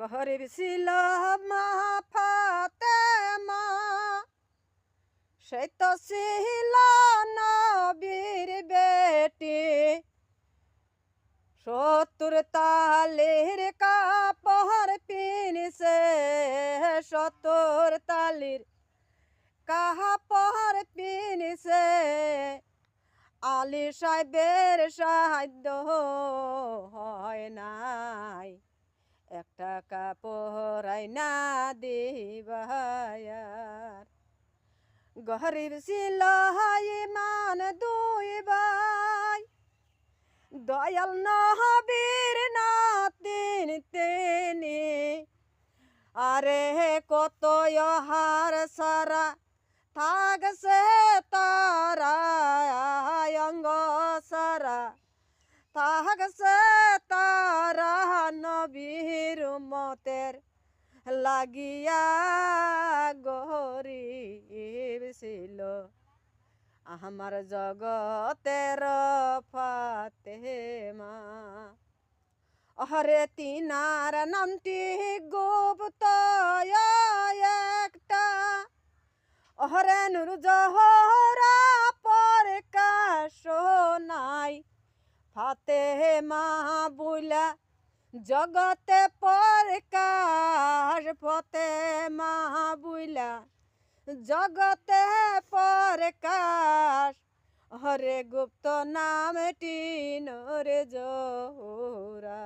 গরিব ছিল মা ফাতেমা, সে তো ছিল নবীর বেটি। 70 তালির কাপড় পিনছে, 70 তালির কাপড় পিনছে। আলী সাহেবের সাহায্য হয় নাই, একটা কাপড় আইনা দিবায়ার। গরিব ছিল ইমান দুই ভাই, দয়াল নবীর নাতিন তিনি। আরে কত হার সারা থাকছে তারা, অঙ্গ সারা থাকছে তারা নবীর উম্মতের লাগিয়া। গরিব ছিল আমার জগতের ফাতেমা। হরে তিনার নামটি গুপ্ত একটা, হরে নূর জহরা প্রকাশ নাই। ফাতেমা বুলা জগতে প্রকাশ, ফাতেমা বুলা জগতে প্রকাশ। হরে গুপ্ত নামটি নূর জহরা।